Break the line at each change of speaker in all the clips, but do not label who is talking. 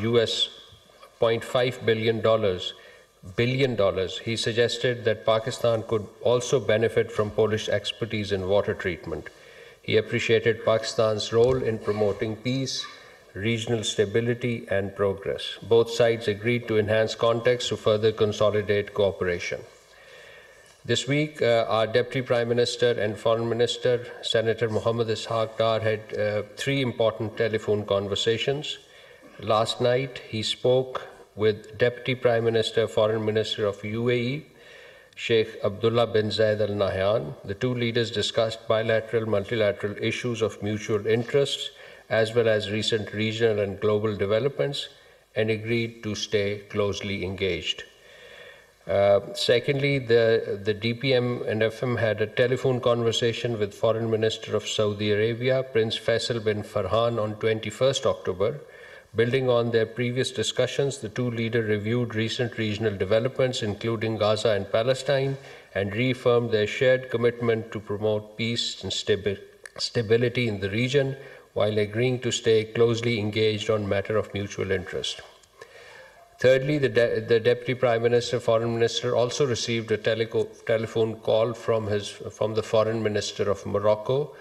US $0.5 billion, he suggested that Pakistan could also benefit from Polish expertise in water treatment. He appreciated Pakistan's role in promoting peace, regional stability, and progress. Both sides agreed to enhance contacts to further consolidate cooperation. This week, our Deputy Prime Minister and Foreign Minister, Senator Mohammad Ishaq Dar, had three important telephone conversations. Last night, he spoke with Deputy Prime Minister, Foreign Minister of UAE, Sheikh Abdullah bin Zayed Al Nahyan. The two leaders discussed bilateral, multilateral issues of mutual interest, as well as recent regional and global developments, and agreed to stay closely engaged. Secondly, the DPM and FM had a telephone conversation with Foreign Minister of Saudi Arabia, Prince Faisal bin Farhan, on 21st October. Building on their previous discussions, the two leaders reviewed recent regional developments, including Gaza and Palestine, and reaffirmed their shared commitment to promote peace and stability in the region, while agreeing to stay closely engaged on matters of mutual interest. Thirdly, the Deputy Prime Minister, Foreign Minister, also received a telephone call from the Foreign Minister of Morocco,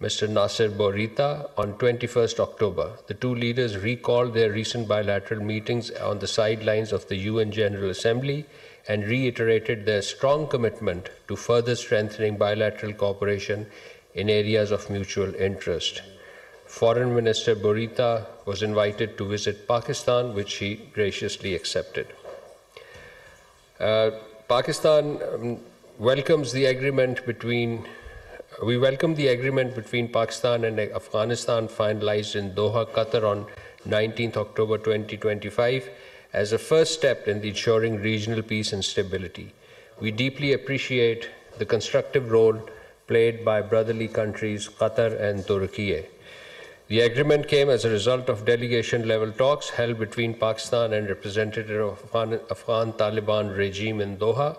Mr. Nasser Bourita, on 21st October. The two leaders recalled their recent bilateral meetings on the sidelines of the UN General Assembly and reiterated their strong commitment to further strengthening bilateral cooperation in areas of mutual interest. Foreign Minister Bourita was invited to visit Pakistan, which he graciously accepted. Pakistan welcomes the agreement between Pakistan and Afghanistan finalized in Doha, Qatar on 19th October 2025 as a first step in ensuring regional peace and stability. We deeply appreciate the constructive role played by brotherly countries Qatar and Turkey. The agreement came as a result of delegation-level talks held between Pakistan and representative of Afghan Taliban regime in Doha.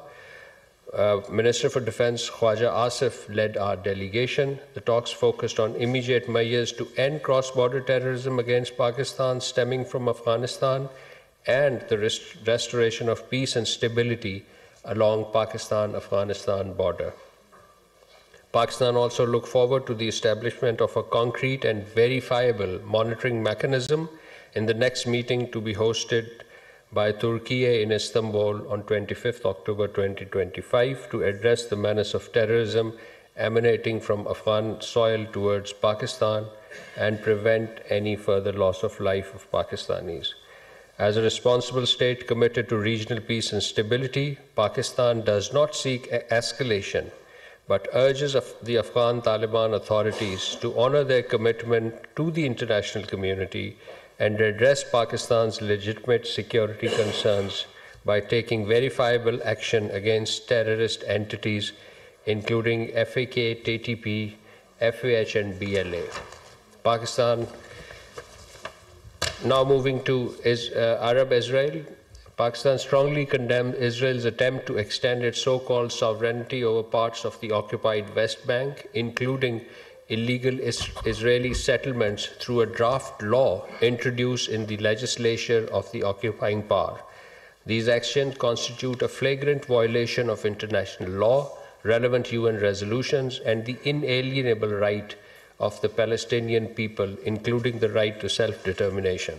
Minister for Defense Khwaja Asif led our delegation. The talks focused on immediate measures to end cross-border terrorism against Pakistan stemming from Afghanistan and the restoration of peace and stability along Pakistan-Afghanistan border. Pakistan also looked forward to the establishment of a concrete and verifiable monitoring mechanism in the next meeting to be hosted by Turkey in Istanbul on 25th October 2025 to address the menace of terrorism emanating from Afghan soil towards Pakistan and prevent any further loss of life of Pakistanis. As a responsible state committed to regional peace and stability, Pakistan does not seek escalation, but urges the Afghan Taliban authorities to honor their commitment to the international community and address Pakistan's legitimate security concerns by taking verifiable action against terrorist entities, including FAK, TTP, FAH, and BLA. Pakistan, now moving to Arab-Israel. Pakistan strongly condemned Israel's attempt to extend its so-called sovereignty over parts of the occupied West Bank, including illegal Israeli settlements, through a draft law introduced in the legislature of the occupying power. These actions constitute a flagrant violation of international law, relevant UN resolutions, and the inalienable right of the Palestinian people, including the right to self-determination.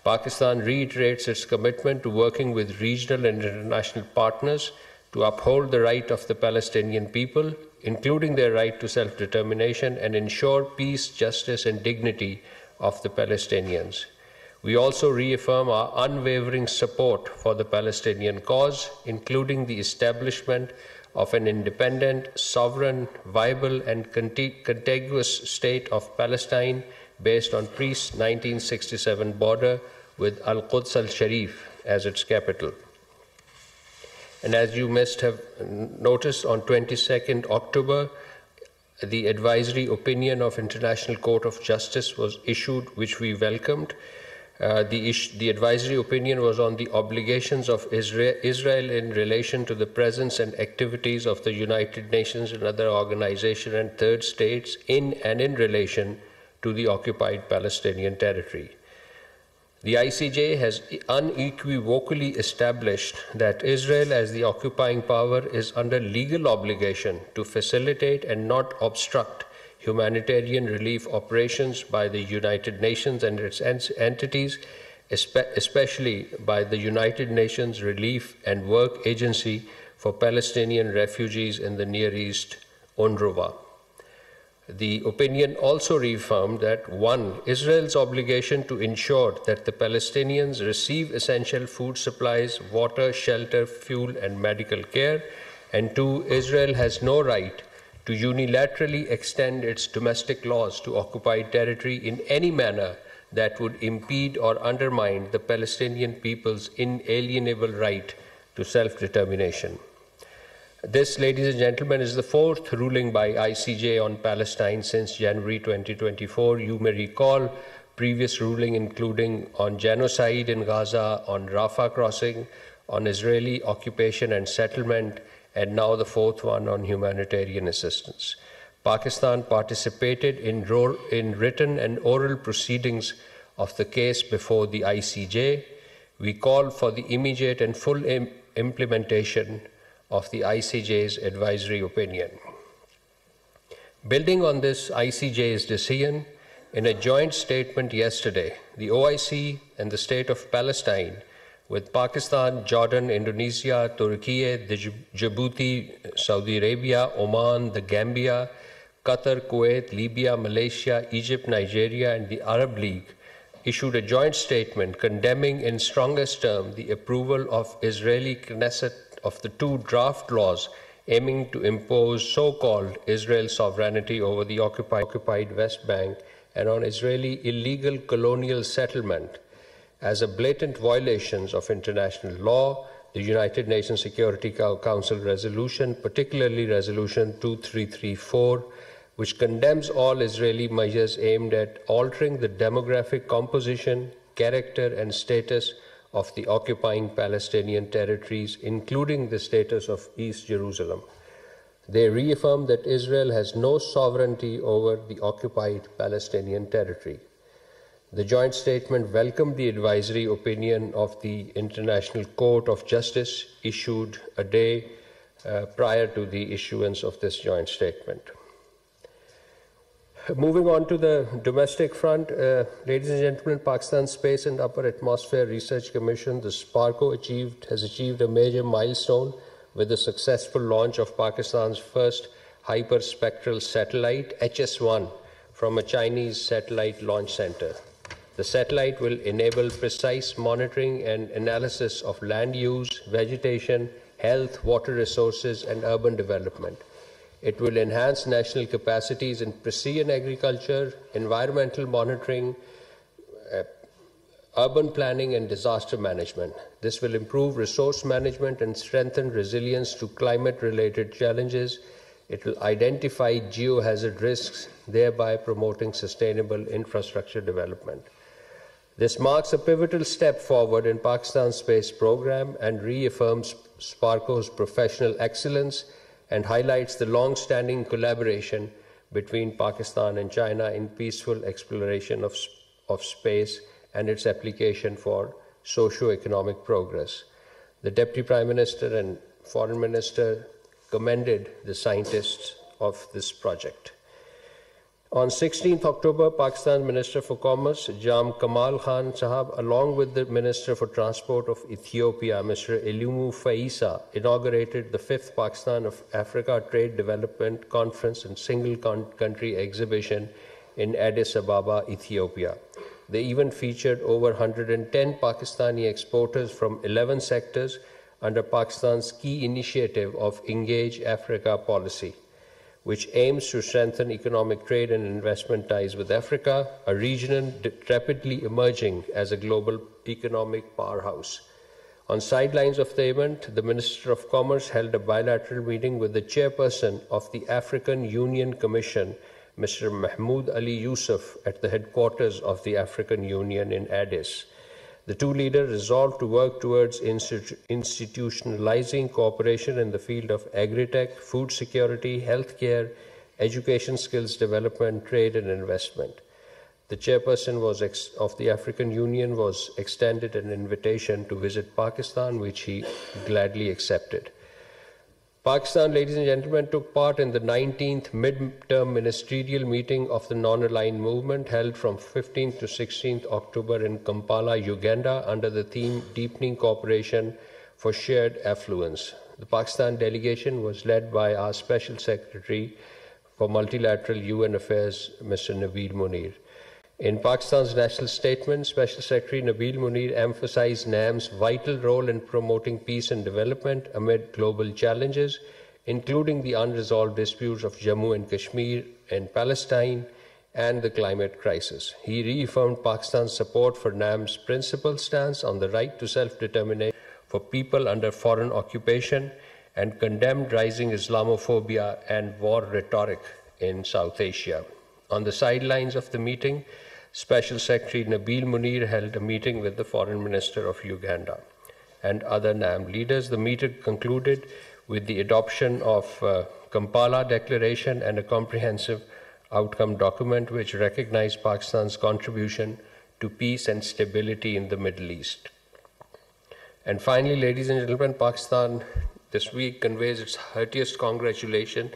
Pakistan reiterates its commitment to working with regional and international partners to uphold the right of the Palestinian people, including their right to self-determination, and ensure peace, justice, and dignity of the Palestinians. We also reaffirm our unwavering support for the Palestinian cause, including the establishment of an independent, sovereign, viable, and contiguous state of Palestine based on pre-1967 border with Al-Quds al-Sharif as its capital. And as you must have noticed, on 22nd October, the advisory opinion of International Court of Justice was issued, which we welcomed. The advisory opinion was on the obligations of Israel in relation to the presence and activities of the United Nations and other organizations and third states in relation to the occupied Palestinian territory. The ICJ has unequivocally established that Israel, as the occupying power, is under legal obligation to facilitate and not obstruct humanitarian relief operations by the United Nations and its entities, especially by the United Nations Relief and Work Agency for Palestinian Refugees in the Near East, UNRWA. The opinion also reaffirmed that 1. Israel's obligation to ensure that the Palestinians receive essential food supplies, water, shelter, fuel, and medical care, and 2. Israel has no right to unilaterally extend its domestic laws to occupied territory in any manner that would impede or undermine the Palestinian people's inalienable right to self-determination. This, ladies and gentlemen, is the 4th ruling by ICJ on Palestine since January 2024. You may recall previous ruling including on genocide in Gaza, on Rafah crossing, on Israeli occupation and settlement, and now the 4th one on humanitarian assistance. Pakistan participated in written and oral proceedings of the case before the ICJ. We call for the immediate and full implementation of the ICJ's advisory opinion. Building on this ICJ's decision, in a joint statement yesterday, the OIC and the State of Palestine, with Pakistan, Jordan, Indonesia, Turkey, Djibouti, Saudi Arabia, Oman, the Gambia, Qatar, Kuwait, Libya, Malaysia, Egypt, Nigeria, and the Arab League, issued a joint statement condemning in strongest terms the approval of Israeli Knesset of the 2 draft laws aiming to impose so-called Israel sovereignty over the occupied West Bank and on Israeli illegal colonial settlement as a blatant violations of international law, the United Nations Security Council resolution, particularly Resolution 2334, which condemns all Israeli measures aimed at altering the demographic composition, character, and status of the occupying Palestinian territories, including the status of East Jerusalem. They reaffirm that Israel has no sovereignty over the occupied Palestinian territory. The joint statement welcomed the advisory opinion of the International Court of Justice issued a day prior to the issuance of this joint statement. Moving on to the domestic front, ladies and gentlemen, Pakistan's Space and Upper Atmosphere Research Commission, the SPARCO, has achieved a major milestone with the successful launch of Pakistan's first hyperspectral satellite, HS-1, from a Chinese satellite launch center. The satellite will enable precise monitoring and analysis of land use, vegetation, health, water resources, and urban development. It will enhance national capacities in precision agriculture, environmental monitoring, urban planning, and disaster management. This will improve resource management and strengthen resilience to climate-related challenges. It will identify geohazard risks, thereby promoting sustainable infrastructure development. This marks a pivotal step forward in Pakistan's space program and reaffirms SPARCO's professional excellence and highlights the long-standing collaboration between Pakistan and China in peaceful exploration of space and its application for socio-economic progress. The Deputy Prime Minister and Foreign Minister commended the scientists of this project. On 16th October, Pakistan's Minister for Commerce, Jam Kamal Khan Sahab, along with the Minister for Transport of Ethiopia, Mr. Elumu Faisa, inaugurated the 5th Pakistan of Africa Trade Development Conference and Single Country Exhibition in Addis Ababa, Ethiopia. The event featured over 110 Pakistani exporters from 11 sectors under Pakistan's key initiative of Engage Africa policy, which aims to strengthen economic trade and investment ties with Africa, a region rapidly emerging as a global economic powerhouse. On sidelines of the event, the Minister of Commerce held a bilateral meeting with the chairperson of the African Union Commission, Mr. Mahmoud Ali Yusuf, at the headquarters of the African Union in Addis. The two leaders resolved to work towards institutionalizing cooperation in the field of agri-tech, food security, healthcare, education skills development, trade and investment. the chairperson of the African Union was extended an invitation to visit Pakistan, which he gladly accepted. Pakistan, ladies and gentlemen, took part in the 19th mid-term ministerial meeting of the Non-Aligned Movement held from 15th to 16th October in Kampala, Uganda, under the theme Deepening Cooperation for Shared Affluence. The Pakistan delegation was led by our Special Secretary for Multilateral UN Affairs, Mr. Nabil Munir. In Pakistan's national statement, Special Secretary Nabil Munir emphasized NAM's vital role in promoting peace and development amid global challenges, including the unresolved disputes of Jammu and Kashmir and Palestine and the climate crisis. He reaffirmed Pakistan's support for NAM's principled stance on the right to self-determination for people under foreign occupation and condemned rising Islamophobia and war rhetoric in South Asia. On the sidelines of the meeting, Special Secretary Nabil Munir held a meeting with the Foreign Minister of Uganda and other NAM leaders. The meeting concluded with the adoption of Kampala Declaration and a comprehensive outcome document which recognized Pakistan's contribution to peace and stability in the Middle East. And finally, ladies and gentlemen, Pakistan this week conveys its heartiest congratulations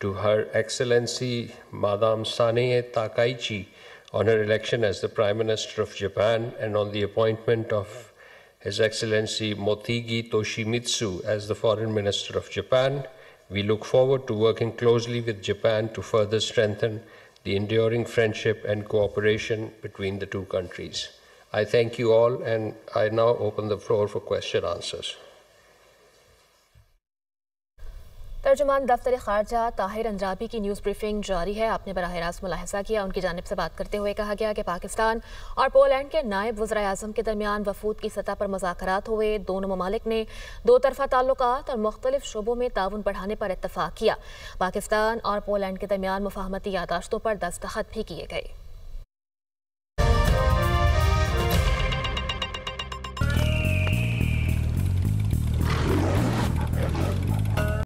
to Her Excellency Madame Saneh Takaichi on her election as the Prime Minister of Japan and on the appointment of His Excellency Motegi Toshimitsu as the Foreign Minister of Japan. We look forward to working closely with Japan to further strengthen the enduring friendship and cooperation between the two countries. I thank you all, and I now open the floor for question answers.
तर्जुमान दफ्तर खारजा ताहिर अंद्राबी की news briefing जारी है। आपने बराह रास्त मुलाहिज़ा किया। उनकी जानिब से बात करते हुए कहा गया कि पाकिस्तान और पोलैंड के नायब वज़ीर आज़म के दरमियान वफूद की सतह पर मुज़ाकरात हुए। दोनों ममालिक ने दो तरफ़ा ताल्लुकात और मुख्तलिफ शोबों में ताउन बढ़ाने पर इत्तफ़ाक़ किया। पाकिस्तान और पोलैंड के दरमियान मुफ़ाहमती यादाश्तों पर दस्तखत भी किए गए।